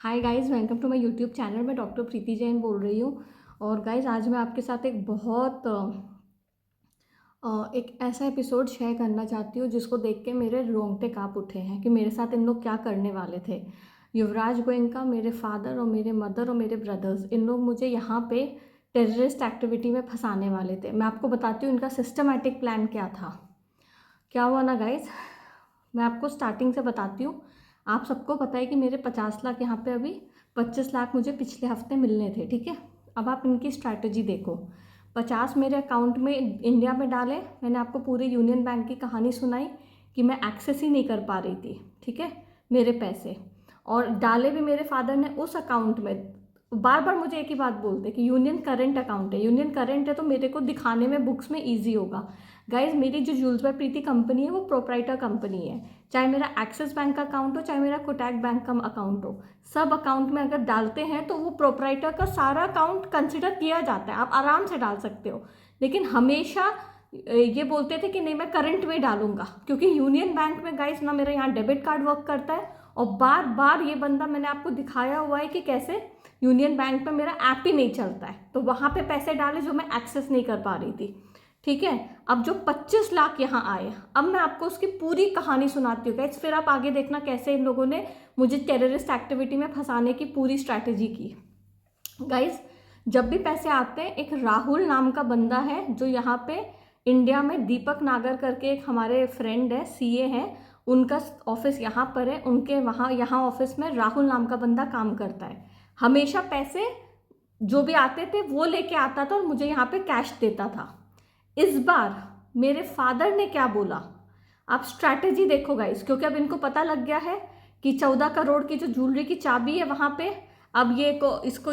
Hi guys, welcome to my YouTube channel. मैं doctor Preeti Jain बोल रही हूँ। और गाइस, आज मैं आपके साथ एक ऐसा एपिसोड शेयर करना चाहती हूँ जिसको देख के मेरे रोंगटे काँप उठे हैं कि मेरे साथ इन लोग क्या करने वाले थे। युवराज गोयनका, मेरे फादर और मेरे मदर और मेरे ब्रदर्स, इन लोग मुझे यहाँ पे टेररिस्ट एक्टिविटी में फंसाने वाले थे। मैं आपको बताती हूँ इनका सिस्टमैटिक प्लान क्या था। क्या हुआ ना गाइस, मैं आपको स्टार्टिंग से बताती हूँ। आप सबको पता है कि मेरे 50 लाख यहाँ पे अभी 25 लाख मुझे पिछले हफ्ते मिलने थे, ठीक है। अब आप इनकी स्ट्रैटेजी देखो। 50 मेरे अकाउंट में इंडिया में डाले। मैंने आपको पूरे यूनियन बैंक की कहानी सुनाई कि मैं एक्सेस ही नहीं कर पा रही थी, ठीक है, मेरे पैसे। और डाले भी मेरे फादर ने उस अकाउंट में। बार बार मुझे एक ही बात बोलते कि यूनियन करंट अकाउंट है, यूनियन करंट है तो मेरे को दिखाने में बुक्स में ईजी होगा। गाइज, मेरी जो जूल्स बाय प्रीति कंपनी है वो प्रोप्राइटर कंपनी है। चाहे मेरा एक्सिस बैंक का अकाउंट हो, चाहे मेरा कोटक बैंक का अकाउंट हो, सब अकाउंट में अगर डालते हैं तो वो प्रोप्राइटर का सारा अकाउंट कंसिडर किया जाता है। आप आराम से डाल सकते हो। लेकिन हमेशा ये बोलते थे कि नहीं, मैं करंट में डालूंगा, क्योंकि यूनियन बैंक में गाइज ना मेरा यहाँ डेबिट कार्ड वर्क करता है। और बार बार ये बंदा, मैंने आपको दिखाया हुआ है कि कैसे यूनियन बैंक पे मेरा ऐप ही नहीं चलता है, तो वहाँ पे पैसे डाले जो मैं एक्सेस नहीं कर पा रही थी, ठीक है। अब जो 25 लाख यहाँ आए, अब मैं आपको उसकी पूरी कहानी सुनाती हूँ गाइस, फिर आप आगे देखना कैसे इन लोगों ने मुझे टेररिस्ट एक्टिविटी में फंसाने की पूरी स्ट्रैटेजी की। गाइस, जब भी पैसे आते हैं, एक राहुल नाम का बंदा है जो यहाँ पे इंडिया में, दीपक नागर करके एक हमारे फ्रेंड है, सीए है, उनका ऑफिस यहाँ पर है, उनके वहाँ यहाँ ऑफिस में राहुल नाम का बंदा काम करता है। हमेशा पैसे जो भी आते थे वो लेके आता था और मुझे यहाँ पे कैश देता था। इस बार मेरे फादर ने क्या बोला, आप स्ट्रैटेजी देखो गाइस, क्योंकि अब इनको पता लग गया है कि 14 करोड़ की जो ज्वेलरी की चाबी है वहां पे, अब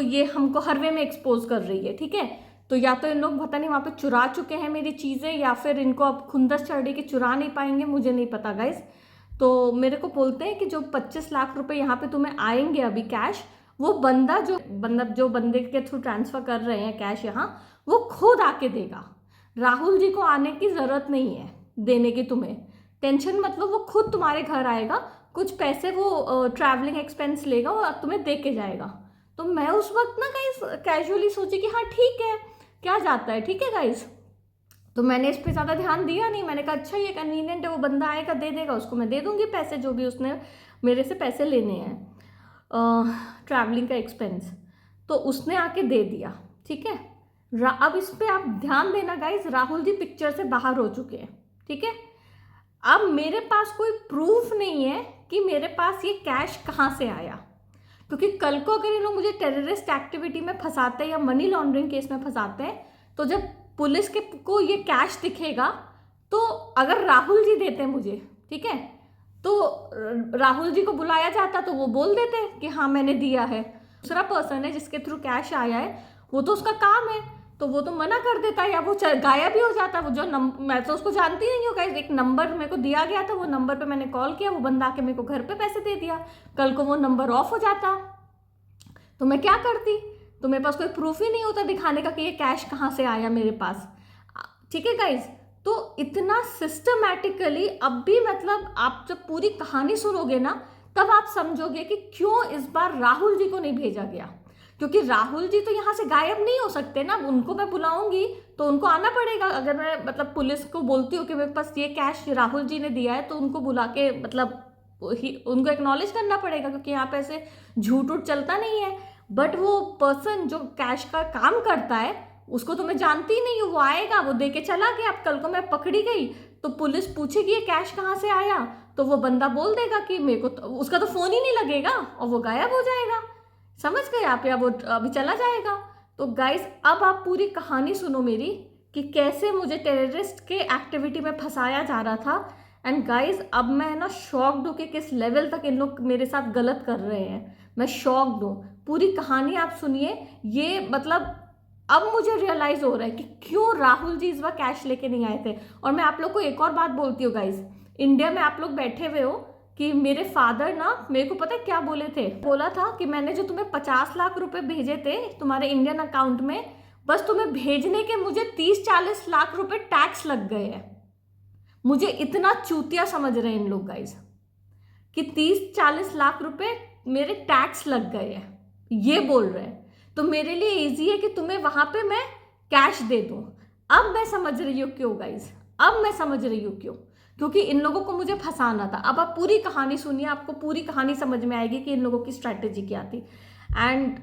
ये हमको हर वे में एक्सपोज कर रही है, ठीक है। तो या तो इन लोग पता नहीं वहां पे चुरा चुके हैं मेरी चीजें, या फिर इनको अब खुंदस चढ़ रही कि चुरा नहीं पाएंगे, मुझे नहीं पता गाइस। तो मेरे को बोलते हैं कि जो 25 लाख रुपए यहाँ पे तुम्हें आएंगे अभी कैश, वो जो बंदे के थ्रू ट्रांसफर कर रहे हैं कैश यहाँ, वो खुद आके देगा। राहुल जी को आने की जरूरत नहीं है देने की, तुम्हें टेंशन मतलब वो खुद तुम्हारे घर आएगा, कुछ पैसे वो ट्रैवलिंग एक्सपेंस लेगा और तुम्हें दे के जाएगा। तो मैं उस वक्त ना गाइस कैजुअली सोची कि हाँ ठीक है, क्या जाता है, ठीक है गाइस। तो मैंने इस पे ज़्यादा ध्यान दिया नहीं। मैंने कहा अच्छा ये कन्वीनियंट है, वो बंदा आएगा दे देगा, उसको मैं दे दूंगी पैसे जो भी उसने मेरे से पैसे लेने हैं, ट्रैवलिंग का एक्सपेंस। तो उसने आके दे दिया, ठीक है। अब इस पे आप ध्यान देना गाइस, राहुल जी पिक्चर से बाहर हो चुके हैं, ठीक है। अब मेरे पास कोई प्रूफ नहीं है कि मेरे पास ये कैश कहाँ से आया, क्योंकि कल को अगर ये लोग मुझे टेररिस्ट एक्टिविटी में फंसाते हैं या मनी लॉन्ड्रिंग केस में फंसाते हैं, तो जब पुलिस के को ये कैश दिखेगा, तो अगर राहुल जी देते मुझे, ठीक है, तो राहुल जी को बुलाया जाता तो वो बोल देते कि हाँ मैंने दिया है। दूसरा पर्सन है जिसके थ्रू कैश आया है, वो तो उसका काम है, तो वो तो मना कर देता या वो गायब भी हो जाता। वो जो मैं तो उसको जानती नहीं हूँ गाइस, एक नंबर मेरे को दिया गया था, वो नंबर पे मैंने कॉल किया, वो बंदा आके मेरे को घर पे पैसे दे दिया। कल को वो नंबर ऑफ हो जाता तो मैं क्या करती, तो मेरे पास कोई प्रूफ ही नहीं होता दिखाने का कि ये कैश कहाँ से आया मेरे पास, ठीक है गाइज। तो इतना सिस्टमैटिकली अब भी, मतलब आप जब पूरी कहानी सुनोगे ना, तब आप समझोगे कि क्यों इस बार राहुल जी को नहीं भेजा गया। क्योंकि राहुल जी तो यहाँ से गायब नहीं हो सकते ना, उनको मैं बुलाऊंगी तो उनको आना पड़ेगा। अगर मैं मतलब पुलिस को बोलती हूँ कि मेरे पास ये कैश राहुल जी ने दिया है, तो उनको बुला के मतलब उनको एक्नॉलेज करना पड़ेगा, क्योंकि यहाँ पे ऐसे झूठ उठ चलता नहीं है। बट वो पर्सन जो कैश का काम करता है, उसको तो मैं जानती ही नहीं हूँ, वो आएगा, वो दे के चला गया। अब कल को मैं पकड़ी गई तो पुलिस पूछेगी ये कैश कहाँ से आया, तो वो बंदा बोल देगा कि मेरे को तो, उसका तो फोन ही नहीं लगेगा और वो गायब हो जाएगा, समझ गए आप, या वो अभी चला जाएगा। तो गाइस, अब आप पूरी कहानी सुनो मेरी कि कैसे मुझे टेररिस्ट के एक्टिविटी में फंसाया जा रहा था। एंड गाइस, अब मैं ना शॉक्ड हूँ कि किस लेवल तक इन लोग मेरे साथ गलत कर रहे हैं। मैं शॉक्ड हूँ, पूरी कहानी आप सुनिए। ये मतलब अब मुझे रियलाइज हो रहा है कि क्यों राहुल जी इस बार कैश लेके नहीं आए थे। और मैं आप लोग को एक और बात बोलती हूँ गाइस, इंडिया में आप लोग बैठे हुए हो कि मेरे फादर ना मेरे को पता है क्या बोले थे, बोला था कि मैंने जो तुम्हें 50 लाख रुपए भेजे थे तुम्हारे इंडियन अकाउंट में, बस तुम्हें भेजने के मुझे 30-40 लाख रुपए टैक्स लग गए हैं। मुझे इतना चूतिया समझ रहे हैं इन लोग गाइस कि 30-40 लाख रुपए मेरे टैक्स लग गए हैं, ये बोल रहे हैं। तो मेरे लिए इजी है कि तुम्हें वहां पे मैं कैश दे दूं। अब मैं समझ रही हूँ क्यों गाइस, अब मैं समझ रही हूँ क्यों, क्योंकि इन लोगों को मुझे फंसाना था। अब आप पूरी कहानी सुनिए, आपको पूरी कहानी समझ में आएगी कि इन लोगों की स्ट्रैटेजी क्या थी। एंड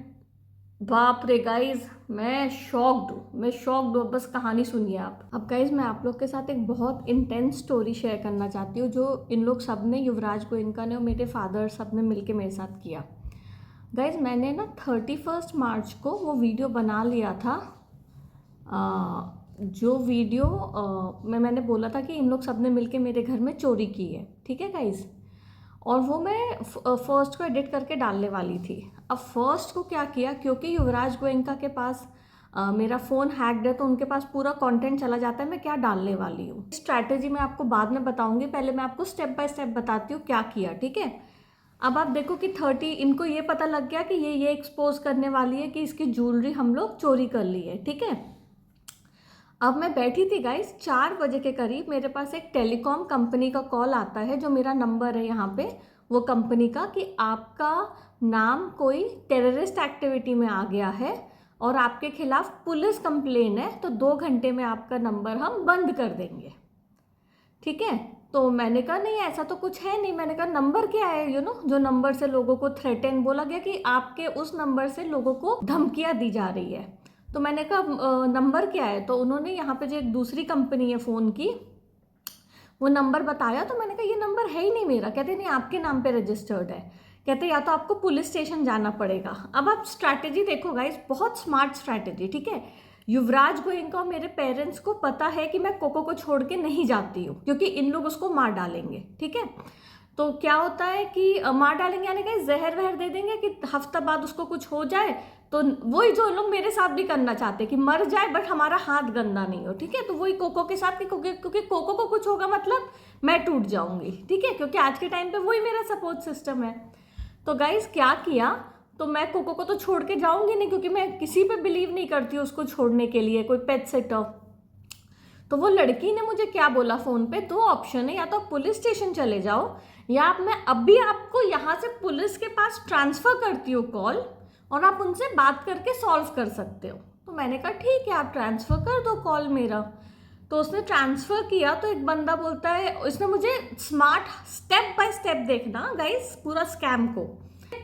बाप रे गाइज, मैं शॉक्ड हूँ, मैं शॉक्ड हूँ। बस कहानी सुनिए आप। अब गाइज मैं आप लोग के साथ एक बहुत इंटेंस स्टोरी शेयर करना चाहती हूँ, जो इन लोग सब ने, युवराज गोयनका ने और मेरे फादर सब ने मिलके मेरे साथ किया। गाइज मैंने ना 31 मार्च को वो वीडियो बना लिया था, जो वीडियो मैंने बोला था कि इन लोग सब ने मिलके मेरे घर में चोरी की है, ठीक है गाइज। और वो मैं फर्स्ट को एडिट करके डालने वाली थी। अब फर्स्ट को क्या किया, क्योंकि युवराज गोयनका के पास मेरा फ़ोन हैक्ड है, तो उनके पास पूरा कंटेंट चला जाता है मैं क्या डालने वाली हूँ। स्ट्रैटेजी मैं आपको बाद में बताऊंगी, पहले मैं आपको स्टेप बाय स्टेप बताती हूँ क्या किया, ठीक है। अब आप देखो कि 30 इनको ये पता लग गया कि ये एक्सपोज करने वाली है कि इसकी ज्वेलरी हम लोग चोरी कर ली है, ठीक है। अब मैं बैठी थी गाइस, 4 बजे के करीब मेरे पास एक टेलीकॉम कंपनी का कॉल आता है, जो मेरा नंबर है यहाँ पे वो कंपनी का, कि आपका नाम कोई टेररिस्ट एक्टिविटी में आ गया है और आपके खिलाफ पुलिस कंप्लेन है, तो 2 घंटे में आपका नंबर हम बंद कर देंगे, ठीक है। तो मैंने कहा नहीं ऐसा तो कुछ है नहीं। मैंने कहा नंबर क्या है, जो नंबर से लोगों को थ्रेटन, बोला गया कि आपके उस नंबर से लोगों को धमकियां दी जा रही है। तो मैंने कहा नंबर क्या है, तो उन्होंने यहाँ पे जो एक दूसरी कंपनी है फ़ोन की, वो नंबर बताया। तो मैंने कहा ये नंबर है ही नहीं मेरा। कहते नहीं आपके नाम पे रजिस्टर्ड है। कहते या तो आपको पुलिस स्टेशन जाना पड़ेगा। अब आप स्ट्रैटेजी देखो गाइस, बहुत स्मार्ट स्ट्रैटेजी, ठीक है। युवराज गोयनका और मेरे पेरेंट्स को पता है कि मैं कोको को छोड़ के नहीं जाती हूँ, क्योंकि इन लोग उसको मार डालेंगे, ठीक है। तो क्या होता है कि मार डालेंगे, यानी कि जहर वहर दे देंगे कि हफ्ता बाद उसको कुछ हो जाए, तो वही जो लोग मेरे साथ भी करना चाहते हैं कि मर जाए बट हमारा हाथ गंदा नहीं हो, ठीक है। तो वही कोको के साथ, क्योंकि कोको को कुछ होगा मतलब मैं टूट जाऊंगी, ठीक है, क्योंकि आज के टाइम पे वही मेरा सपोर्ट सिस्टम है। तो गाइज क्या किया, तो मैं कोको को तो छोड़ के जाऊंगी नहीं, क्योंकि मैं किसी पे बिलीव नहीं करती उसको छोड़ने के लिए, कोई पेट सिटर। तो वो लड़की ने मुझे क्या बोला फ़ोन पे, 2 ऑप्शन है, या तो आप पुलिस स्टेशन चले जाओ, या आप मैं अभी आपको यहाँ से पुलिस के पास ट्रांसफ़र करती हूँ कॉल, और आप उनसे बात करके सॉल्व कर सकते हो। तो मैंने कहा ठीक है आप ट्रांसफ़र कर दो कॉल मेरा। तो उसने ट्रांसफ़र किया, तो एक बंदा बोलता है, उसने मुझे स्मार्ट स्टेप बाय स्टेप देखना गाइस पूरा स्कैम को,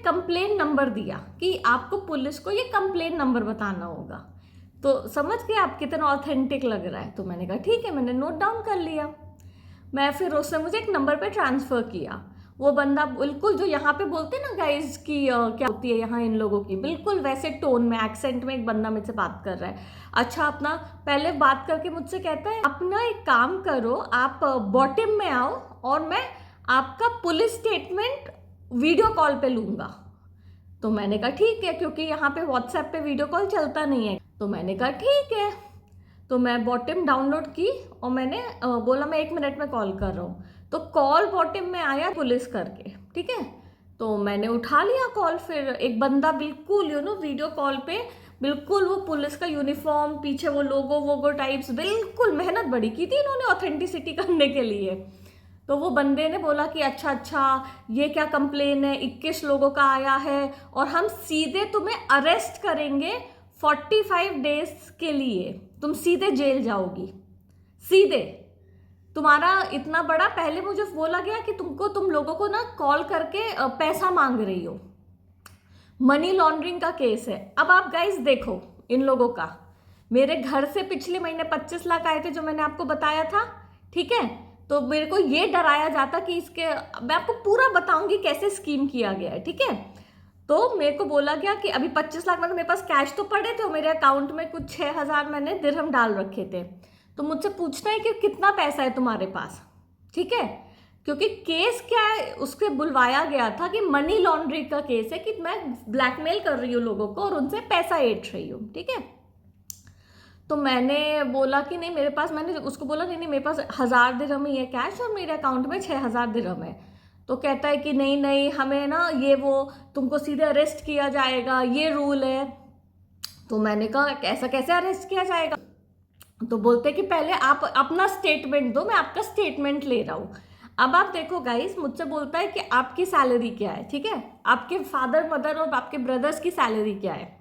कंप्लेन नंबर दिया कि आपको पुलिस को ये कंप्लेन नंबर बताना होगा। तो समझ गए आप कितना ऑथेंटिक लग रहा है। तो मैंने कहा ठीक है, मैंने नोट डाउन कर लिया। मैं फिर उसने मुझे एक नंबर पे ट्रांसफ़र किया। वो बंदा बिल्कुल जो यहाँ पे बोलते हैं ना गाइज की क्या होती है यहाँ इन लोगों की, बिल्कुल वैसे टोन में, एक्सेंट में एक बंदा मुझसे बात कर रहा है। अच्छा, अपना पहले बात करके मुझसे कहता है अपना एक काम करो, आप बॉटम में आओ और मैं आपका पुलिस स्टेटमेंट वीडियो कॉल पे लूँगा। तो मैंने कहा ठीक है, क्योंकि यहाँ पे व्हाट्सएप पे वीडियो कॉल चलता नहीं है। तो मैंने कहा ठीक है। तो मैं बॉटम डाउनलोड की और मैंने बोला मैं 1 मिनट में कॉल कर रहा हूँ। तो कॉल बॉटम में आया पुलिस करके, ठीक है। तो मैंने उठा लिया कॉल। फिर एक बंदा बिल्कुल वीडियो कॉल पे बिल्कुल वो पुलिस का यूनिफॉर्म, पीछे वो लोगो वोगो टाइप्स, बिल्कुल मेहनत बड़ी की थी इन्होंने ऑथेंटिसिटी करने के लिए। तो वो बंदे ने बोला कि अच्छा ये क्या कंप्लेन है, 21 लोगों का आया है और हम सीधे तुम्हें अरेस्ट करेंगे 45 डेज के लिए, तुम सीधे जेल जाओगी, सीधे। तुम्हारा इतना बड़ा, पहले मुझे बोला गया कि तुम लोगों को ना कॉल करके पैसा मांग रही हो, मनी लॉन्ड्रिंग का केस है। अब आप गाइस देखो इन लोगों का, मेरे घर से पिछले महीने 25 लाख आए थे जो मैंने आपको बताया था, ठीक है। तो मेरे को ये डराया जाता कि इसके, मैं आपको पूरा बताऊंगी कैसे स्कीम किया गया है, ठीक है। तो मेरे को बोला गया कि अभी 25 लाख मतलब मेरे पास कैश तो पड़े थे, मेरे अकाउंट में कुछ 6,000 मैंने दिरहम डाल रखे थे। तो मुझसे पूछना है कि कितना पैसा है तुम्हारे पास, ठीक है, क्योंकि केस क्या है, उसके बुलवाया गया था कि मनी लॉन्ड्रिंग का केस है, कि मैं ब्लैकमेल कर रही हूँ लोगों को और उनसे पैसा ऐंठ रही हूँ, ठीक है। तो मैंने बोला कि नहीं मेरे पास, मैंने उसको बोला नहीं मेरे पास 1,000 दिरहम ही है कैश और मेरे अकाउंट में 6,000 दिरहम है। तो कहता है कि नहीं हमें ना ये वो तुमको सीधे अरेस्ट किया जाएगा, ये रूल है। तो मैंने कहा ऐसा कैसे अरेस्ट किया जाएगा। तो बोलते कि पहले आप अपना स्टेटमेंट दो, मैं आपका स्टेटमेंट ले रहा हूँ। अब आप देखो गाइस, मुझसे बोलता है कि आपकी सैलरी क्या है, ठीक है, आपके फादर मदर और आपके ब्रदर्स की सैलरी क्या है।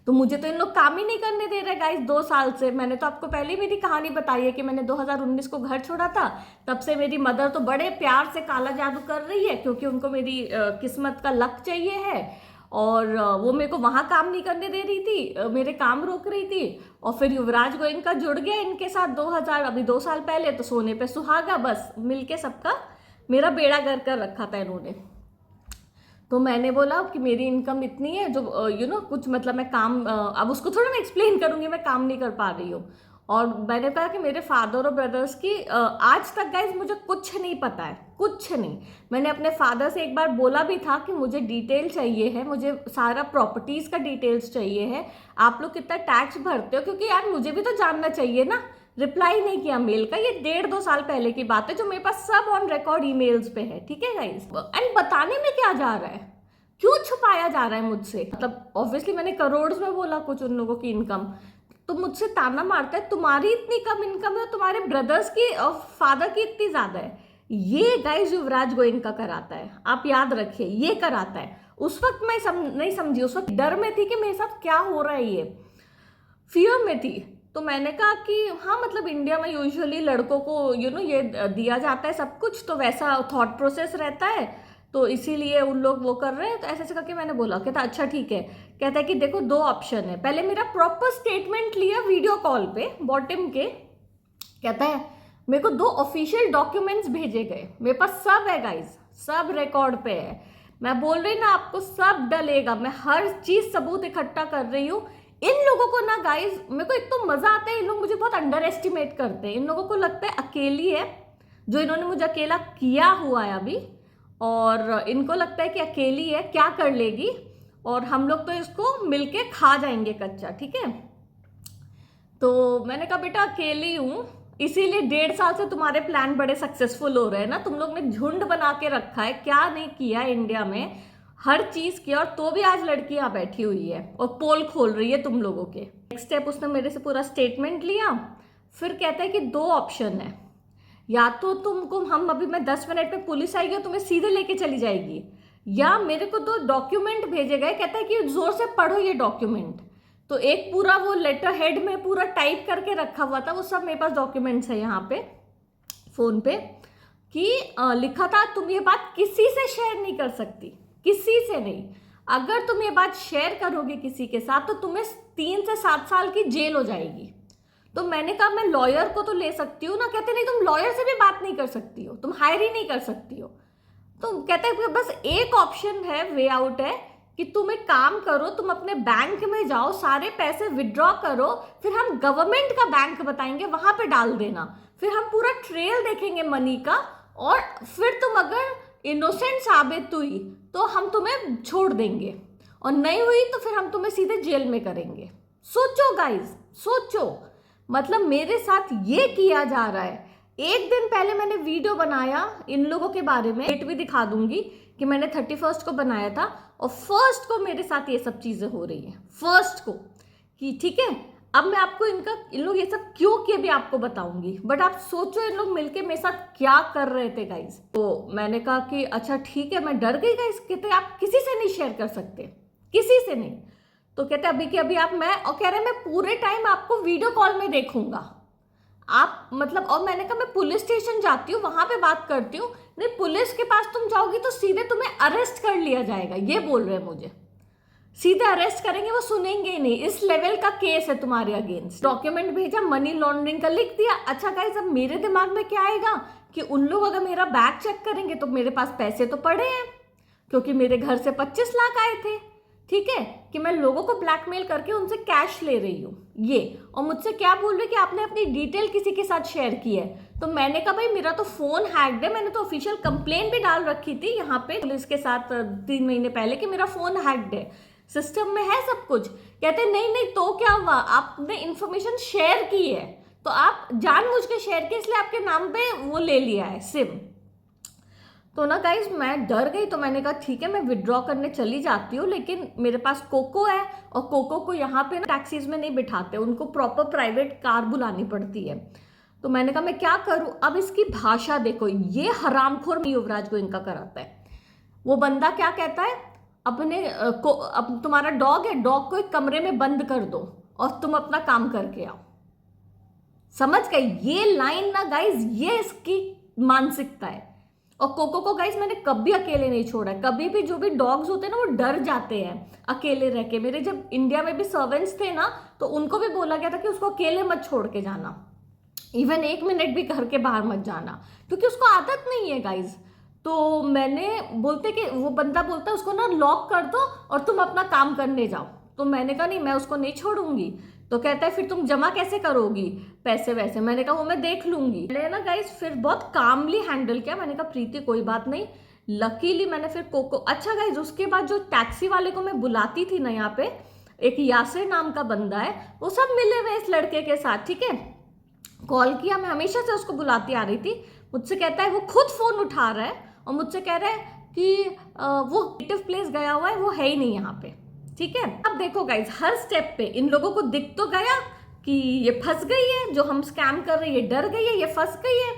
तो मुझे तो इन लोग काम ही नहीं करने दे रहे गाइस 2 साल से। मैंने तो आपको पहले ही मेरी कहानी बताई है कि मैंने 2019 को घर छोड़ा था, तब से मेरी मदर तो बड़े प्यार से काला जादू कर रही है, क्योंकि उनको मेरी किस्मत का लक चाहिए है। और वो मेरे को वहां काम नहीं करने दे रही थी, मेरे काम रोक रही थी। और फिर युवराज गोयनका जुड़ गया इनके साथ 2 साल पहले, तो सोने पे सुहागा, बस मिलके सबका मेरा बेड़ा गर्क कर रखा था इन्होंने। तो मैंने बोला कि मेरी इनकम इतनी है, जो कुछ मतलब मैं काम, अब उसको थोड़ा मैं एक्सप्लेन करूंगी, मैं काम नहीं कर पा रही हूँ। और मैंने कहा कि मेरे फादर और ब्रदर्स की आज तक गाइज मुझे कुछ नहीं पता है, कुछ नहीं। मैंने अपने फादर से एक बार बोला भी था कि मुझे डिटेल चाहिए है, मुझे सारा प्रॉपर्टीज का डिटेल्स चाहिए है, आप लोग कितना टैक्स भरते हो, क्योंकि यार मुझे भी तो जानना चाहिए ना। रिप्लाई नहीं किया मेल का, ये 1.5-2 साल पहले की बात है, जो मेरे पास सब ऑन रिकॉर्ड ईमेल्स पे है, ठीक है गाइस। एंड बताने में क्या जा रहा है, क्यों छुपाया जा रहा है मुझसे? मतलब ऑब्वियसली मैंने करोड़ में बोला कुछ उन लोगों की इनकम, तो मुझसे ताना मारता है तुम्हारी इतनी कम इनकम है, तुम्हारे ब्रदर्स की और फादर की इतनी ज्यादा है। ये गाइस युवराज गोयनका कराता है, आप याद रखिए, ये कराता है। उस वक्त मैं नहीं समझी, उस वक्त डर में थी कि मेरे साथ क्या हो रहा है, ये फियर में थी। तो मैंने कहा कि हाँ, मतलब इंडिया में यूजुअली लड़कों को ये दिया जाता है सब कुछ, तो वैसा थॉट प्रोसेस रहता है, तो इसीलिए उन लोग वो कर रहे हैं। तो ऐसे ऐसे करके मैंने बोला, कहता अच्छा ठीक है। कहता है कि देखो 2 ऑप्शन है। पहले मेरा प्रॉपर स्टेटमेंट लिया वीडियो कॉल पे बॉटम के, कहता है मेरे को 2 ऑफिशियल डॉक्यूमेंट्स भेजे गए, मेरे पास सब है गाइज, सब रिकॉर्ड पे है। मैं बोल रही ना आपको, सब डलेगा, मैं हर चीज सबूत इकट्ठा कर रही हूँ। इन लोगों को ना गाइज, मेरे को एक तो मजा आता है, इन लोग मुझे बहुत अंडर एस्टिमेट करते हैं। इन लोगों को लगता है अकेली है, जो इन्होंने मुझे अकेला किया हुआ है अभी, और इनको लगता है कि अकेली है, क्या कर लेगी, और हम लोग तो इसको मिलके खा जाएंगे कच्चा, ठीक है। तो मैंने कहा बेटा अकेली हूं, इसीलिए 1.5 साल से तुम्हारे प्लान बड़े सक्सेसफुल हो रहे हैं ना। तुम लोग ने झुंड बना के रखा है, क्या नहीं किया इंडिया में, हर चीज किया, और तो भी आज लड़की यहाँ बैठी हुई है और पोल खोल रही है तुम लोगों के। नेक्स्ट स्टेप, उसने मेरे से पूरा स्टेटमेंट लिया। फिर कहता है कि 2 ऑप्शन है, या तो तुमको मैं 10 मिनट में पुलिस आएगी और तुम्हें सीधे लेके चली जाएगी, या मेरे को 2 डॉक्यूमेंट भेजे गए। कहता है कि जोर से पढ़ो ये डॉक्यूमेंट। तो एक पूरा वो लेटर हेड में पूरा टाइप करके रखा हुआ था, वो सब मेरे पास डॉक्यूमेंट्स है यहाँ पे फोन पे, कि लिखा था तुम ये बात किसी से शेयर नहीं कर सकती, किसी से नहीं। अगर तुम ये बात शेयर करोगे किसी के साथ तो तुम्हें 3 से 7 साल की जेल हो जाएगी। तो मैंने कहा मैं लॉयर को तो ले सकती हूँ ना। कहते नहीं, तुम लॉयर से भी बात नहीं कर सकती हो, तुम हायर ही नहीं कर सकती हो। तो कहते हैं बस एक ऑप्शन है, वे आउट है, कि तुम एक काम करो, तुम अपने बैंक में जाओ, सारे पैसे विड्रॉ करो, फिर हम गवर्नमेंट का बैंक बताएंगे, वहां पे डाल देना, फिर हम पूरा ट्रेल देखेंगे मनी का, और फिर तुम अगर इनोसेंट साबित हुई तो हम तुम्हें छोड़ देंगे, और नहीं हुई तो फिर हम तुम्हें सीधे जेल में करेंगे। सोचो गाइस, सोचो, मतलब मेरे साथ ये किया जा रहा है। एक दिन पहले मैंने वीडियो बनाया इन लोगों के बारे में, डेट भी दिखा दूंगी कि मैंने 31 को बनाया था, और 1 को मेरे साथ ये सब चीजें हो रही हैं, 1 को, कि ठीक है। अब मैं आपको इन लोग ये सब क्यों किए भी आपको बताऊंगी, बट आप सोचो इन लोग मिलके मेरे साथ क्या कर रहे थे गाइस। तो मैंने कहा कि अच्छा ठीक है, मैं डर गई गाइस। कहते आप किसी से नहीं शेयर कर सकते, किसी से नहीं। तो कहते अभी के अभी आप, मैं, और कह रहे मैं पूरे टाइम आपको वीडियो कॉल में देखूंगा आप, मतलब, और मैंने कहा मैं पुलिस स्टेशन जाती हूँ, वहां पे बात करती हूँ। नहीं, पुलिस के पास तुम जाओगी तो सीधे तुम्हें अरेस्ट कर लिया जाएगा, ये बोल रहे हैं मुझे, सीधे अरेस्ट करेंगे, वो सुनेंगे ही नहीं, इस लेवल का केस है तुम्हारे अगेंस्ट। डॉक्यूमेंट भेजा, मनी लॉन्ड्रिंग का लिख दिया। अच्छा गाइस, अब मेरे दिमाग में क्या आएगा कि उन लोग अगर मेरा बैग चेक करेंगे तो मेरे पास पैसे तो पड़े हैं, क्योंकि मेरे घर से 25 लाख आए थे, ठीक है, कि मैं लोगों को ब्लैकमेल करके उनसे कैश ले रही हूँ ये, और मुझझसे क्या बोल रहे कि आपने अपनी डिटेल किसी के साथ शेयर की है। तो मैंने कहा भाई मेरा तो फोन हैक्ड है, मैंने तो ऑफिशियल कंप्लेन भी डाल रखी थी यहाँ पे पुलिस के साथ 3 महीने पहले कि मेरा फोन हैक्ड है, सिस्टम में है सब कुछ। कहते नहीं नहीं, तो क्या हुआ, आपने इंफॉर्मेशन शेयर की है, तो आप जानबूझ के शेयर किए, इसलिए आपके नाम पे वो ले लिया है सिम। तो ना गाइज मैं डर गई, तो मैंने कहा ठीक है मैं विड्रॉ करने चली जाती हूँ, लेकिन मेरे पास कोको है, और कोको को यहाँ पे ना टैक्सीज में नहीं बिठाते, उनको प्रॉपर प्राइवेट कार बुलानी पड़ती है। तो मैंने कहा मैं क्या करूं। अब इसकी भाषा देखो, ये हरामखोर में युवराज गोयनका कराता है। वो बंदा क्या कहता है, अपने अब तुम्हारा डॉग है, डॉग को एक कमरे में बंद कर दो और तुम अपना काम करके आओ। समझ गए ये लाइन ना गाइज, ये इसकी मानसिकता है। और कोको को गाइज मैंने कभी अकेले नहीं छोड़ा है। कभी भी जो भी डॉग्स होते हैं ना वो डर जाते हैं अकेले रह के। मेरे जब इंडिया में भी सर्वेंट्स थे ना तो उनको भी बोला गया था कि उसको अकेले मत छोड़ के जाना, इवन 1 मिनट भी घर के बाहर मत जाना, क्योंकि उसको आदत नहीं है गाइज। तो मैंने बोलते कि वो बंदा बोलता है उसको ना लॉक कर दो और तुम अपना काम करने जाओ। तो मैंने कहा नहीं, मैं उसको नहीं छोड़ूंगी। तो कहता है फिर तुम जमा कैसे करोगी पैसे वैसे। मैंने कहा वो मैं देख लूंगी। मैंने ना गाइस फिर बहुत कामली हैंडल किया। मैंने कहा प्रीति कोई बात नहीं। लकीली मैंने फिर कोको, अच्छा गाइस उसके बाद जो टैक्सी वाले को मैं बुलाती थी ना, यहाँ पे एक यासिर नाम का बंदा है, वो सब मिले हुए इस लड़के के साथ, ठीक है। कॉल किया, मैं हमेशा से उसको बुलाती आ रही थी। मुझसे कहता है, वो खुद फोन उठा रहा है और मुझसे कह रहा है कि वो नेटिव प्लेस गया हुआ है, वो है ही नहीं यहाँ पे, ठीक है। अब देखो गाइज हर स्टेप पे इन लोगों को दिख तो गया कि ये फंस गई है, जो हम स्कैम कर रहे हैं ये डर गई है, ये फंस गई है।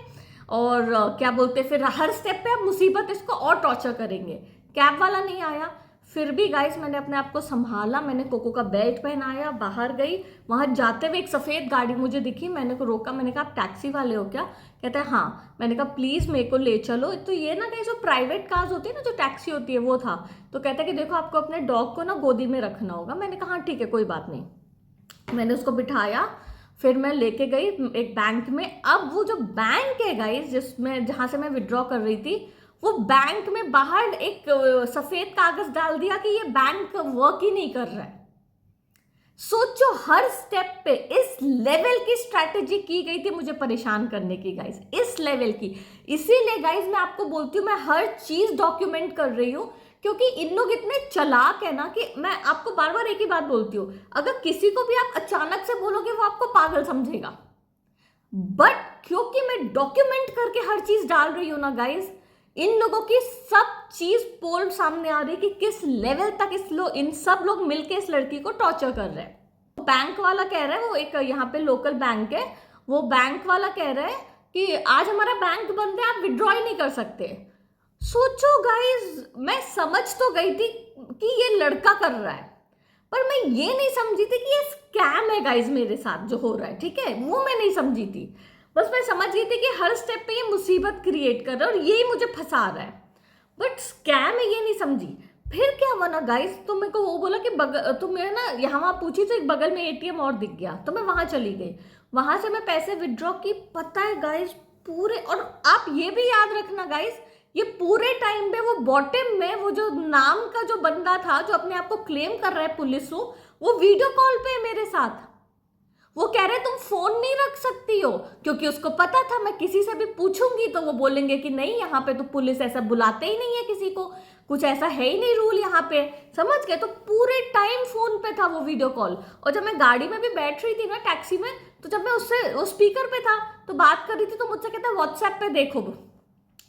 और क्या बोलते फिर हर स्टेप पे अब मुसीबत इसको और टॉर्चर करेंगे। कैब वाला नहीं आया, फिर भी गाइस मैंने अपने आप को संभाला। मैंने कोको का बेल्ट पहनाया, बाहर गई। वहां जाते हुए एक सफेद गाड़ी मुझे दिखी, मैंने को रोका। मैंने कहा आप टैक्सी वाले हो क्या? कहता है हाँ। मैंने कहा प्लीज मेरे को ले चलो। तो ये ना कहीं जो प्राइवेट कार्स होती है ना, जो टैक्सी होती है, वो था। तो कहता है कि देखो आपको अपने डॉग को ना गोदी में रखना होगा। मैंने कहा हाँ ठीक है कोई बात नहीं। मैंने उसको बिठाया, फिर मैं लेके गई एक बैंक में। अब वो जो बैंक है गाइस जिसमें जहां से मैं विड्रॉ कर रही थी, वो बैंक में बाहर एक सफेद कागज डाल दिया कि ये बैंक वर्क ही नहीं कर रहा है। सोचो हर स्टेप पे इस लेवल की स्ट्रैटेजी की गई थी मुझे परेशान करने की गाइस, इस लेवल की। इसीलिए गाइस मैं आपको बोलती हूँ मैं हर चीज डॉक्यूमेंट कर रही हूँ, क्योंकि इन लोग इतने चालाक है ना कि मैं आपको बार बार एक ही बात बोलती हूँ, अगर किसी को भी आप अचानक से बोलोगे वो आपको पागल समझेगा। बट क्योंकि मैं डॉक्यूमेंट करके हर चीज डाल रही हूं ना गाइस, इन लोगों की सब चीज पोल सामने आ रही कि किस लेवल तक इन सब लोग मिलके इस लड़की को टॉर्चर कर रहे हैं। बैंक वाला कह रहा है, वो एक यहाँ पे लोकल बैंक है, वो बैंक वाला कह रहा है कि आज हमारा बैंक बंद है, आप विड्रॉ ही नहीं कर सकते। सोचो गाइस मैं समझ तो गई थी कि ये लड़का कर रहा है, पर मैं ये नहीं समझी थी कि ये स्कैम है गाइस मेरे साथ जो हो रहा है, ठीक है। वो मैं नहीं समझी थी। बस मैं समझ गई थी कि हर स्टेप पे ये मुसीबत क्रिएट कर रहा है और यही मुझे फंसा रहा है, बट स्कैम है ये नहीं समझी। फिर क्या हुआ ना गाइस, तो मेरे को वो बोला कि तो मैं ना यहाँ वहाँ पूछी तो एक बगल में एटीएम और दिख गया, तो मैं वहां चली गई। वहां से मैं पैसे विड्रॉ की, पता है गाइस पूरे, और आप ये भी याद रखना गाइस, ये पूरे टाइम पे वो बॉटम में वो जो नाम का जो बंदा था जो अपने आप को क्लेम कर रहा है पुलिस को, वो वीडियो कॉल पे है मेरे साथ। वो कह रहे तुम फोन नहीं रख सकती हो, क्योंकि उसको पता था मैं किसी से भी पूछूंगी तो वो बोलेंगे कि नहीं यहाँ पे तो पुलिस ऐसा बुलाते ही नहीं है किसी को, कुछ ऐसा है ही नहीं रूल यहाँ पे, समझ गए। तो पूरे टाइम फोन पे था वो वीडियो कॉल। और जब मैं गाड़ी में भी बैठ रही थी ना टैक्सी में, तो जब मैं उससे वो स्पीकर पे था तो बात कर रही थी, तो मुझसे कहता व्हाट्सएप पे देखो।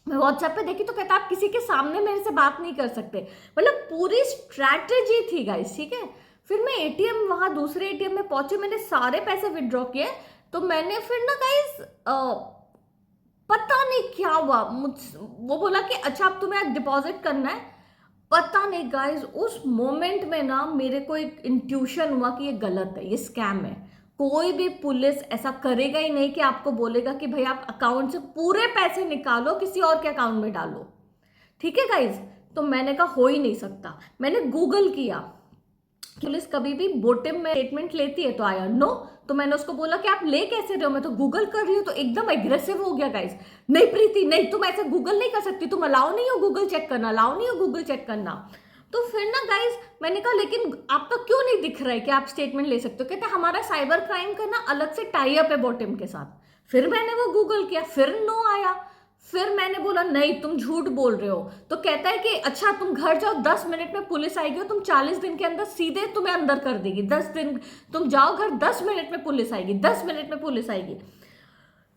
मैं व्हाट्सएप पे देखी तो कहता आप किसी के सामने मेरे से बात नहीं कर सकते। मतलब पूरी स्ट्रैटेजी थी गाइस, ठीक है। फिर मैं एटीएम, वहां दूसरे एटीएम में पहुंचे, मैंने सारे पैसे विड्रॉ किए। तो मैंने फिर ना गाइस पता नहीं क्या हुआ, वो बोला कि अच्छा अब तुम्हें डिपॉजिट करना है। पता नहीं गाइस उस मोमेंट में ना मेरे को एक इंट्यूशन हुआ कि ये गलत है, ये स्कैम है। कोई भी पुलिस ऐसा करेगा ही नहीं कि आपको बोलेगा कि भाई आप अकाउंट से पूरे पैसे निकालो किसी और के अकाउंट में डालो, ठीक है गाइज। तो मैंने कहा हो ही नहीं सकता। मैंने गूगल किया, पुलिस कभी भी बॉटम में स्टेटमेंट लेती है, तो आया नो। तो मैंने उसको बोला कि आप ले कैसे रहे हो, मैं तो गूगल कर रही हूँ। तो एकदम एग्रेसिव हो गया गाइज, नहीं प्रीति नहीं, तुम ऐसे गूगल नहीं कर सकती, तुम अलाउ नहीं हो गूगल चेक करना, अलाउ नहीं हो गूगल चेक करना। तो फिर ना गाइज मैंने कहा लेकिन आपका क्यों नहीं दिख रहा है कि आप स्टेटमेंट ले सकते हो? कहते हमारा साइबर क्राइम का ना अलग से टाई अप है बॉटम के साथ। फिर मैंने वो गूगल किया, फिर नो आया। फिर मैंने बोला नहीं तुम झूठ बोल रहे हो। तो कहता है कि अच्छा तुम घर जाओ, 10 मिनट में पुलिस आएगी, तुम 40 दिन के अंदर सीधे तुम्हें अंदर कर देगी। 10 दिन तुम जाओ घर, 10 मिनट में पुलिस आएगी, 10 मिनट में पुलिस आएगी।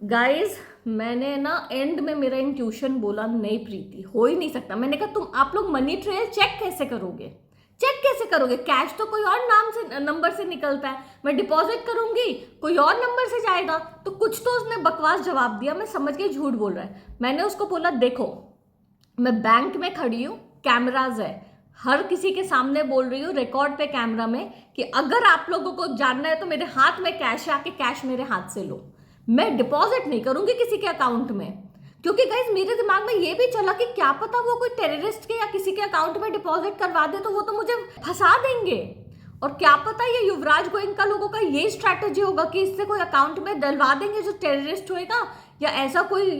गाइज मैंने ना एंड में मेरा इंट्यूशन बोला नहीं प्रीति हो ही नहीं सकता। मैंने कहा तुम आप लोग मनी ट्रेल चेक कैसे करोगे? चेक कैसे करोगे? कैश तो कोई और नाम से नंबर से निकलता है, मैं डिपॉजिट करूंगी कोई और नंबर से जाएगा। तो कुछ तो उसने बकवास जवाब दिया, मैं समझ गई झूठ बोल रहा है। मैंने उसको बोला देखो मैं बैंक में खड़ी हूँ, कैमराज है, हर किसी के सामने बोल रही हूँ रिकॉर्ड पे कैमरा में कि अगर आप लोगों को जानना है तो मेरे हाथ में कैश है, आके कैश मेरे हाथ से लो। मैं डिपॉजिट नहीं करूंगी किसी के अकाउंट में, क्योंकि गाइज मेरे दिमाग में ये भी चला कि क्या पता वो कोई टेररिस्ट के या किसी के अकाउंट में डिपॉजिट करवा दे तो वो तो मुझे फंसा देंगे। और क्या पता ये युवराज गोयनका लोगों का ये स्ट्रैटेजी होगा कि इससे कोई अकाउंट में डलवा देंगे जो टेररिस्ट होएगा, या ऐसा कोई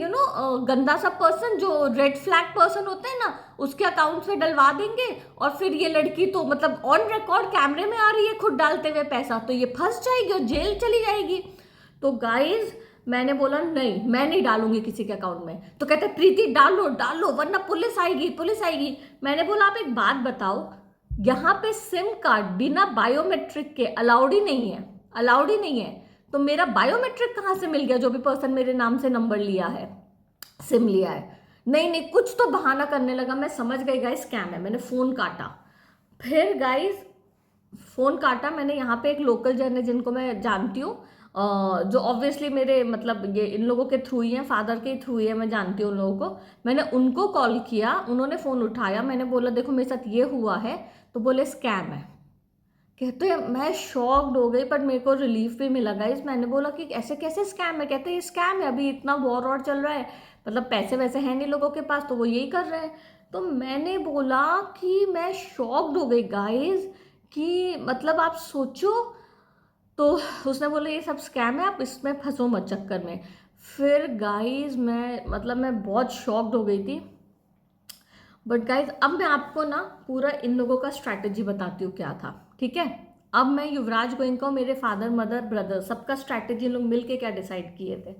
गंदा सा पर्सन जो रेड फ्लैग पर्सन होते हैं ना, उसके अकाउंट से डलवा देंगे। और फिर ये लड़की तो मतलब ऑन रिकॉर्ड कैमरे में आ रही है खुद डालते हुए पैसा, तो ये फंस जाएगी और जेल चली जाएगी। तो गाइज मैंने बोला नहीं, मैं नहीं डालूंगी किसी के अकाउंट में। तो कहते प्रीति डालो डालो वरना पुलिस आएगी पुलिस आएगी। मैंने बोला आप एक बात बताओ, यहाँ पे सिम कार्ड बिना बायोमेट्रिक के अलाउड ही नहीं है, अलाउड ही नहीं है। तो मेरा बायोमेट्रिक कहाँ से मिल गया? जो भी पर्सन मेरे नाम से नंबर लिया है, सिम लिया है। नहीं नहीं, कुछ तो बहाना करने लगा। मैं समझ गई गाइस स्कैम है, मैंने फोन काटा। फिर गाइस फोन काटा मैंने, यहाँ पे एक लोकल जन है जिनको मैं जानती हूँ, जो ऑब्वियसली मेरे मतलब ये इन लोगों के थ्रू ही है, फादर के थ्रू ही है, मैं जानती हूँ उन लोगों को। मैंने उनको कॉल किया, उन्होंने फ़ोन उठाया। मैंने बोला देखो मेरे साथ ये हुआ है, तो बोले स्कैम है। कहते हैं मैं शॉक्ड हो गई, पर मेरे को रिलीफ भी मिला गाइस। मैंने बोला कि ऐसे कैसे स्कैम है? कहते हैं ये स्कैम है, अभी इतना वॉर चल रहा है, मतलब पैसे वैसे हैं नहीं लोगों के पास, तो वो यही कर रहे हैं। तो मैंने बोला कि मैं शॉक्ड हो गई गाइस कि मतलब आप सोचो। तो उसने बोला ये सब स्कैम है, आप इसमें फंसो मत चक्कर में। फिर गाइस मैं बहुत शॉक्ड हो गई थी। बट गाइज अब मैं आपको ना पूरा इन लोगों का स्ट्रैटेजी बताती हूँ क्या था, ठीक है। अब मैं युवराज गोयनका, मेरे फादर मदर ब्रदर, सबका स्ट्रैटेजी लोग मिलके क्या डिसाइड किए थे।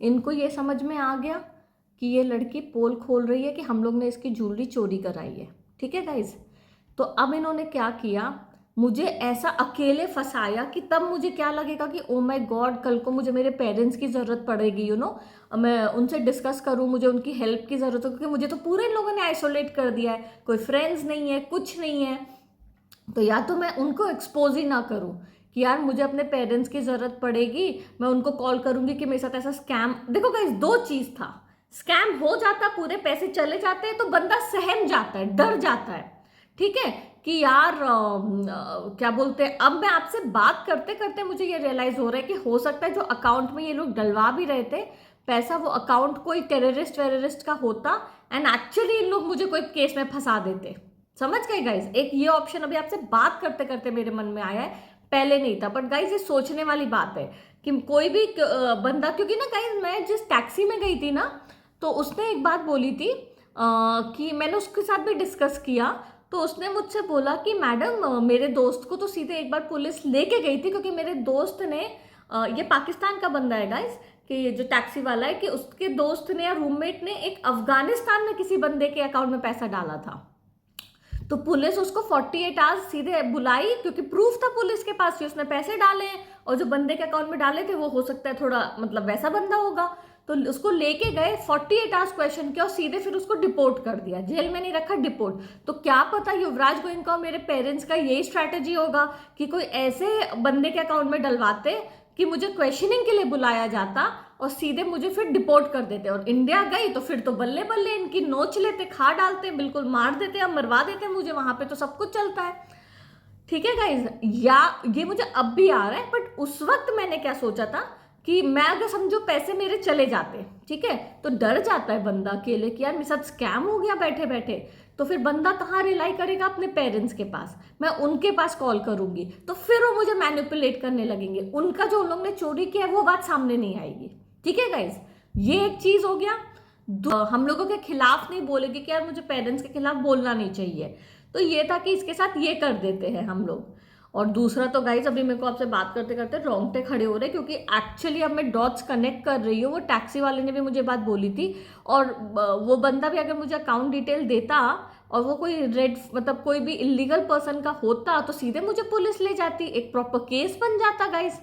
इनको ये समझ में आ गया कि ये लड़की पोल खोल रही है कि हम लोग ने इसकी ज्वेलरी चोरी कराई है, ठीक है गाइज। तो अब इन्होंने क्या किया, मुझे ऐसा अकेले फंसाया कि तब मुझे क्या लगेगा कि ओ माय गॉड कल को मुझे मेरे पेरेंट्स की ज़रूरत पड़ेगी, मैं उनसे डिस्कस करूं, मुझे उनकी हेल्प की ज़रूरत है, क्योंकि मुझे तो पूरे इन लोगों ने आइसोलेट कर दिया है, कोई फ्रेंड्स नहीं है, कुछ नहीं है। तो या तो मैं उनको एक्सपोज ही ना करूं कि यार मुझे अपने पेरेंट्स की ज़रूरत पड़ेगी, मैं उनको कॉल करूंगी कि मेरे साथ ऐसा स्कैम। देखो गाइस दो चीज़ था, स्कैम हो जाता, पूरे पैसे चले जाते हैं तो बंदा सहम जाता है, डर जाता है, ठीक है, कि यार क्या बोलते हैं। अब मैं आपसे बात करते करते मुझे ये रियलाइज हो रहा है कि हो सकता है जो अकाउंट में ये लोग डलवा भी रहे थे पैसा, वो अकाउंट कोई टेररिस्ट वेररिस्ट का होता, एंड एक्चुअली इन लोग मुझे कोई केस में फंसा देते। समझ गए गाइज? एक ये ऑप्शन अभी आपसे बात करते करते मेरे मन में आया है, पहले नहीं था। बट गाइज ये सोचने वाली बात है कि कोई भी बंदा, क्योंकि ना गाइज मैं जिस टैक्सी में गई थी ना, तो उसने एक बात बोली थी कि मैंने उसके साथ भी डिस्कस किया। तो उसने मुझसे बोला कि मैडम मेरे दोस्त को तो सीधे एक बार पुलिस लेके गई थी, क्योंकि मेरे दोस्त ने ये पाकिस्तान का बंदा है गाइस, कि ये जो टैक्सी वाला है, कि उसके दोस्त ने या रूममेट ने एक अफगानिस्तान में किसी बंदे के अकाउंट में पैसा डाला था। तो पुलिस उसको 48 आवर्स सीधे बुलाई, क्योंकि प्रूफ था पुलिस के पास कि उसने पैसे डाले हैं, और जो बंदे के अकाउंट में डाले थे वो हो सकता है थोड़ा मतलब वैसा बंदा होगा। तो उसको लेके गए, 48 आवर्स क्वेश्चन किया और सीधे फिर उसको डिपोर्ट कर दिया, जेल में नहीं रखा, डिपोर्ट। तो क्या पता युवराज गोयनका और मेरे पेरेंट्स का यही स्ट्रैटेजी होगा कि कोई ऐसे बंदे के अकाउंट में डलवाते कि मुझे क्वेश्चनिंग के लिए बुलाया जाता और सीधे मुझे फिर डिपोर्ट कर देते। और इंडिया गई तो फिर तो बल्ले बल्ले इनकी नोच लेते, खा डालते, बिल्कुल मार देते या मरवा देते मुझे, वहां पे तो सब कुछ चलता है, ठीक है गाइज। या ये मुझे अब भी आ रहा है, बट उस वक्त मैंने क्या सोचा था कि मैं अगर समझो पैसे मेरे चले जाते, ठीक है, तो डर जाता है बंदा अकेले कि यार मेरे साथ स्कैम हो गया बैठे बैठे। तो फिर बंदा कहाँ रिलाई करेगा? अपने पेरेंट्स के पास। मैं उनके पास कॉल करूंगी तो फिर वो मुझे मैनिपुलेट करने लगेंगे, उनका जो उन लोग ने चोरी किया है वो बात सामने नहीं आएगी, ठीक है गाइज। ये एक चीज हो गया। हम लोगों के खिलाफ नहीं बोलेगी कि यार मुझे पेरेंट्स के खिलाफ बोलना नहीं चाहिए, तो ये था कि इसके साथ ये कर देते हैं हम लोग। और दूसरा तो गाइज अभी मेरे को आपसे बात करते करते रोंगटे खड़े हो रहे, क्योंकि एक्चुअली अब मैं डॉट्स कनेक्ट कर रही हूँ। वो टैक्सी वाले ने भी मुझे बात बोली थी, और वो बंदा भी अगर मुझे अकाउंट डिटेल देता और वो कोई रेड मतलब कोई भी इलीगल पर्सन का होता तो सीधे मुझे पुलिस ले जाती, एक प्रॉपर केस बन जाता गाइज,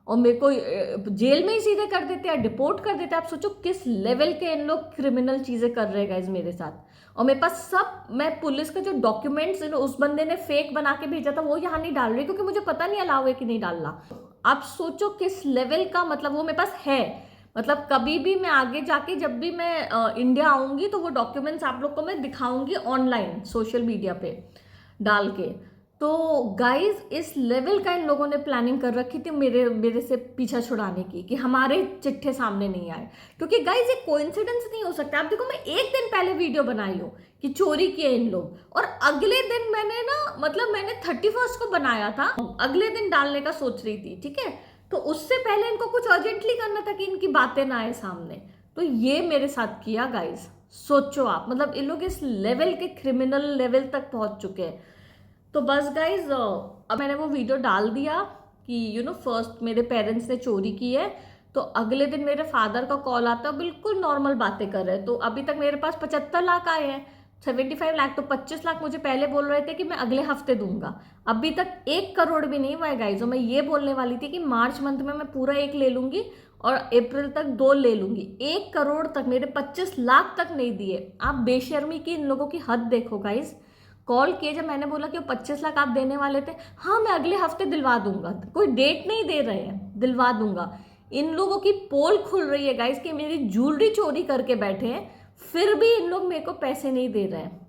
और मेरे को जेल में ही सीधे कर देते या डिपोर्ट कर देते। आप सोचो किस लेवल के इन लोग क्रिमिनल चीजें कर रहे हैं गाइज मेरे साथ। और मेरे पास सब, मैं पुलिस का जो डॉक्यूमेंट्स उस बंदे ने फेक बना के भेजा था वो यहाँ नहीं डाल रही, क्योंकि मुझे पता नहीं अलाउ है कि नहीं डालना। आप सोचो किस लेवल का, मतलब वो मेरे पास है। मतलब कभी भी मैं आगे जाके जब भी मैं इंडिया आऊंगी तो वो डॉक्यूमेंट्स आप लोग को मैं दिखाऊंगी ऑनलाइन सोशल मीडिया पे डाल के। तो गाइज इस लेवल का इन लोगों ने प्लानिंग कर रखी थी मेरे मेरे से पीछा छुड़ाने की, कि हमारे चिट्ठे सामने नहीं आए। क्योंकि गाइज ये कोइंसिडेंस नहीं हो सकता। आप देखो, मैं एक दिन पहले वीडियो बनाई हूँ कि चोरी किए इन लोग, और अगले दिन मैंने ना, मतलब मैंने 31 को बनाया था, अगले दिन डालने का सोच रही थी, ठीक है। तो उससे पहले इनको कुछ अर्जेंटली करना था कि इनकी बातें ना आए सामने। तो ये मेरे साथ किया गाइज। सोचो आप, मतलब इन लोग इस लेवल के क्रिमिनल लेवल तक पहुंच चुके हैं। तो बस गाइज अब मैंने वो वीडियो डाल दिया कि फर्स्ट मेरे पेरेंट्स ने चोरी की है। तो अगले दिन मेरे फादर का कॉल आता है, बिल्कुल नॉर्मल बातें कर रहे हैं। तो अभी तक मेरे पास 75 लाख आए हैं, 75 लाख। तो 25 लाख मुझे पहले बोल रहे थे कि मैं अगले हफ्ते दूंगा। अभी तक 1 करोड़ भी नहीं हुआ है गाइज। और मैं ये बोलने वाली थी कि मार्च मंथ में मैं पूरा 1 ले लूंगी और अप्रैल तक 2 ले लूंगी। 1 करोड़ तक, मेरे 25 लाख तक नहीं दिए। आप बेशर्मी की इन लोगों की हद देखो गाइज। कॉल किए जब मैंने बोला कि 25 लाख आप देने वाले थे, हाँ मैं अगले हफ्ते दिलवा दूंगा, कोई डेट नहीं दे रहे हैं, दिलवा दूंगा। इन लोगों की पोल खुल रही है गाइस कि मेरी ज्वेलरी चोरी करके बैठे हैं, फिर भी इन लोग मेरे को पैसे नहीं दे रहे हैं,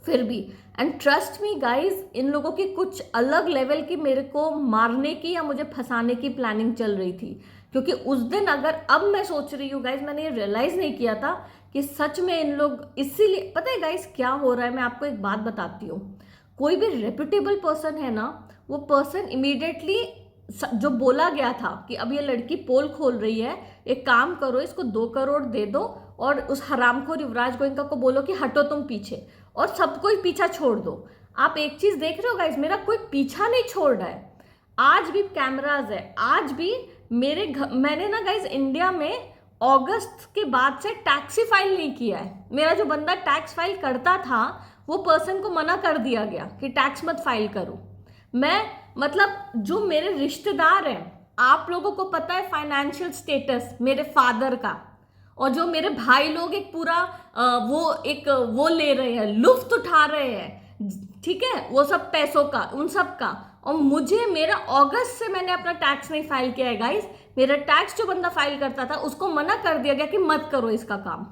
फिर भी। एंड ट्रस्ट मी गाइज, इन लोगों की कुछ अलग लेवल की मेरे को मारने की या मुझे फंसाने की प्लानिंग चल रही थी। क्योंकि उस दिन, अगर अब मैं सोच रही हूँ गाइज, मैंने ये रियलाइज नहीं किया था कि सच में इन लोग, इसीलिए पता है गाइज क्या हो रहा है। मैं आपको एक बात बताती हूँ। कोई भी रेपुटेबल पर्सन है ना, वो पर्सन इमीडिएटली जो बोला गया था कि अब ये लड़की पोल खोल रही है, एक काम करो इसको 2 करोड़ दे दो और उस हरामखोर युवराज गोयनका को बोलो कि हटो तुम पीछे, और सबको ही पीछा छोड़ दो। आप एक चीज देख रहे हो गाइज, मेरा कोई पीछा नहीं छोड़ रहा है। आज भी कैमराज है, आज भी मेरे घर, मैंने ना गाइज इंडिया में अगस्त के बाद से टैक्स ही फाइल नहीं किया है। मेरा जो बंदा टैक्स फाइल करता था वो पर्सन को मना कर दिया गया कि टैक्स मत फाइल करो। मैं, मतलब जो मेरे रिश्तेदार हैं, आप लोगों को पता है फाइनेंशियल स्टेटस मेरे फादर का, और जो मेरे भाई लोग एक पूरा वो ले रहे हैं, लुफ्त उठा रहे हैं, ठीक है, वो सब पैसों का, उन सब का। और मुझे, मेरा अगस्त से मैंने अपना टैक्स नहीं फाइल किया है गाइस। मेरा टैक्स जो बंदा फाइल करता था उसको मना कर दिया गया कि मत करो इसका काम।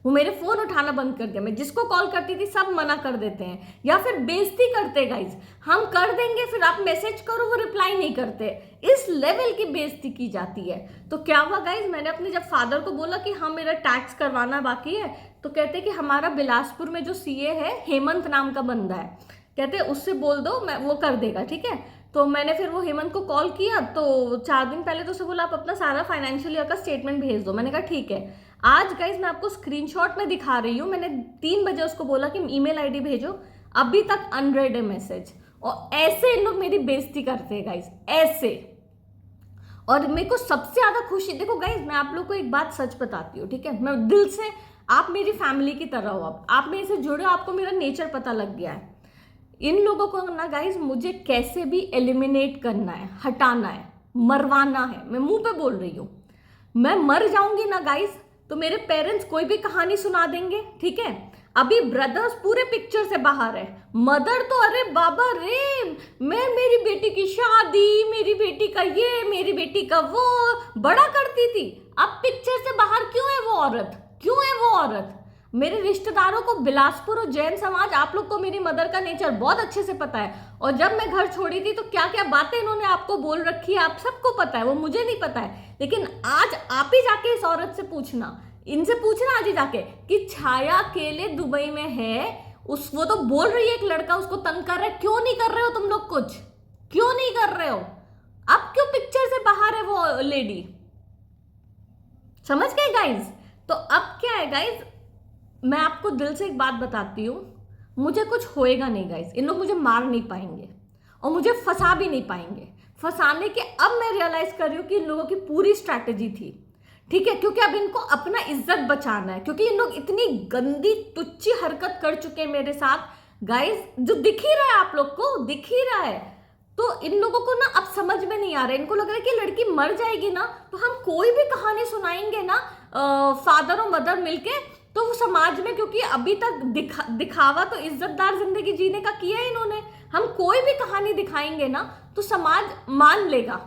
वो मेरे फोन उठाना बंद कर दिया। मैं जिसको कॉल करती थी सब मना कर देते हैं या फिर बेइज्जती करते गाइज, हम कर देंगे फिर आप मैसेज करो, वो रिप्लाई नहीं करते। इस लेवल की बेइज्जती की जाती है। तो क्या हुआ गाइज, मैंने अपने जब फादर को बोला कि हाँ मेरा टैक्स करवाना बाकी है, तो कहते कि हमारा बिलासपुर में जो सीए है, हेमंत नाम का बंदा है, कहते उससे बोल दो, मैं वो कर देगा, ठीक है। तो मैंने फिर वो हेमंत को कॉल किया, तो 4 दिन पहले तो उसे बोला आप अपना सारा फाइनेंशियल ईयर का स्टेटमेंट भेज दो। मैंने कहा ठीक है। आज गाइज मैं आपको स्क्रीनशॉट में दिखा रही हूँ, मैंने 3 बजे उसको बोला कि ईमेल आईडी भेजो, अभी तक अनरेड है मैसेज। और ऐसे इन लोग मेरी बेइज्जती करते हैं गाइज, ऐसे। और मेरे को सबसे ज्यादा खुशी, देखो गाइज मैं आप लोग को एक बात सच बताती हूँ, ठीक है, मैं दिल से, आप मेरी फैमिली की तरह हो, आप मेरे से जुड़े हो, आपको मेरा नेचर पता लग गया है। इन लोगों को ना गाइज मुझे कैसे भी एलिमिनेट करना है, हटाना है, मरवाना है। मैं मुंह पे बोल रही हूँ, मैं मर जाऊंगी ना गाइज तो मेरे पेरेंट्स कोई भी कहानी सुना देंगे, ठीक है। अभी ब्रदर्स पूरे पिक्चर से बाहर है, मदर तो अरे बाबा रे, मैं मेरी बेटी की शादी, मेरी बेटी का ये, मेरी बेटी का वो बड़ा करती थी। अब पिक्चर से बाहर क्यों है वो औरत, क्यों है वो औरत? मेरे रिश्तेदारों को, बिलासपुर और जैन समाज, आप लोग को मेरी मदर का नेचर बहुत अच्छे से पता है। और जब मैं घर छोड़ी थी तो क्या क्या बातें इन्होंने आपको बोल रखी है, आप सबको पता है, वो मुझे नहीं पता है। लेकिन आज आप ही जाके इस औरत से पूछना, इनसे पूछना आज ही जाके कि छाया अकेले दुबई में है, वो तो बोल रही है एक लड़का उसको तंग कर रहा है। क्यों नहीं कर रहे हो तुम लोग कुछ, क्यों नहीं कर रहे हो? अब क्यों पिक्चर से बाहर है वो लेडी? समझ गए गाइज? तो अब क्या है गाइज, मैं आपको दिल से एक बात बताती हूँ, मुझे कुछ होएगा नहीं गाइस। इन लोग मुझे मार नहीं पाएंगे और मुझे फंसा भी नहीं पाएंगे। फंसाने के अब मैं रियलाइज कर रही हूँ कि इन लोगों की पूरी स्ट्रैटेजी थी, ठीक है, क्योंकि अब इनको अपना इज्जत बचाना है। क्योंकि इन लोग इतनी गंदी तुच्ची हरकत कर चुके हैं मेरे साथ गाइस, जो दिख ही रहा है, आप लोग को दिख ही रहा है। तो इन लोगों को ना अब समझ में नहीं आ रहा है, इनको लग रहा है कि लड़की मर जाएगी ना तो हम कोई भी कहानी सुनाएंगे ना, फादर और मदर मिलके तो वो समाज में, क्योंकि अभी तक दिखावा तो इज्जतदार जिंदगी जीने का किया है इन्होंने, हम कोई भी कहानी दिखाएंगे ना तो समाज मान लेगा।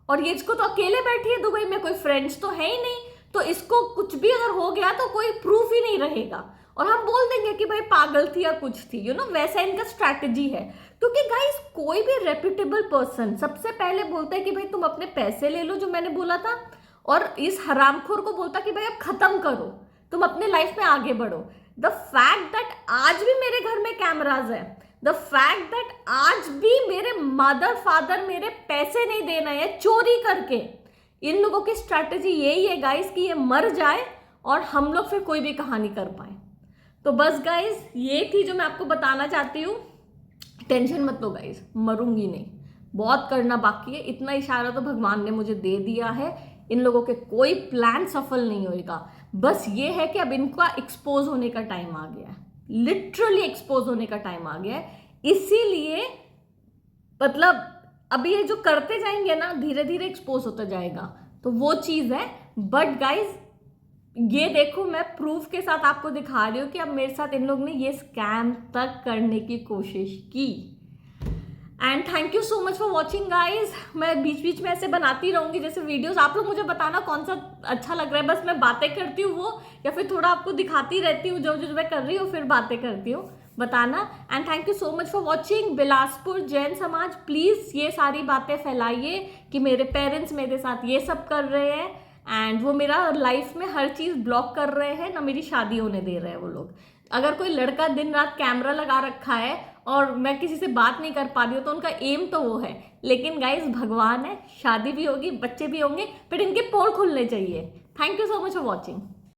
और ये इसको तो अकेले बैठी है दुबई में, कोई फ्रेंड्स तो है ही नहीं, तो इसको कुछ भी अगर हो गया तो कोई प्रूफ ही नहीं रहेगा और हम बोल देंगे कि भाई पागल थी या कुछ थी, वैसा इनका स्ट्रैटेजी है। क्योंकि गाइस कोई भी रेप्यूटेबल पर्सन सबसे पहले बोलता है कि भाई तुम अपने पैसे ले लो, जो मैंने बोला था, और इस हरामखोर को बोलता कि भाई अब खत्म करो, तुम अपने लाइफ में आगे बढ़ो। द फैक्ट दैट आज भी मेरे घर में कैमराज है, द फैक्ट दैट आज भी मेरे मदर फादर मेरे पैसे नहीं दे रहे हैं चोरी करके, इन लोगों की स्ट्रैटेजी यही है गाइस कि ये मर जाए और हम लोग फिर कोई भी कहानी कर पाए। तो बस गाइस ये थी जो मैं आपको बताना चाहती हूँ। टेंशन मत लो गाइस, मरूंगी नहीं, बहुत करना बाकी है, इतना इशारा तो भगवान ने मुझे दे दिया है। इन लोगों के कोई प्लान सफल नहीं होएगा, बस ये है कि अब इनका एक्सपोज होने का टाइम आ गया है, लिटरली एक्सपोज होने का टाइम आ गया है। इसीलिए मतलब अभी ये जो करते जाएंगे ना धीरे धीरे एक्सपोज होता जाएगा, तो वो चीज है। बट गाइज ये देखो, मैं प्रूफ के साथ आपको दिखा रही हूँ कि अब मेरे साथ इन लोग ने ये स्कैम तक करने की कोशिश की। And thank you so much for watching guys. मैं बीच बीच में ऐसे बनाती रहूंगी जैसे वीडियोस, आप लोग मुझे बताना कौन सा अच्छा लग रहा है। बस मैं बातें करती हूँ वो, या फिर थोड़ा आपको दिखाती रहती हूँ जो जो मैं कर रही हूँ, फिर बातें करती हूँ, बताना। And thank you so much for watching. Bilaspur Jain समाज प्लीज़ ये सारी बातें फैलाइए कि मेरे पेरेंट्स मेरे साथ ये सब कर रहे हैं एंड वो मेरा लाइफ में हर चीज़ ब्लॉक कर रहे हैं, ना मेरी शादी होने दे रहे हैं वो लोग। अगर कोई लड़का दिन रात कैमरा लगा रखा है और मैं किसी से बात नहीं कर पा रही हूँ तो उनका एम तो वो है, लेकिन गाइज भगवान है, शादी भी होगी, बच्चे भी होंगे, फिर इनके पोल खुलने चाहिए। Thank you so much for watching.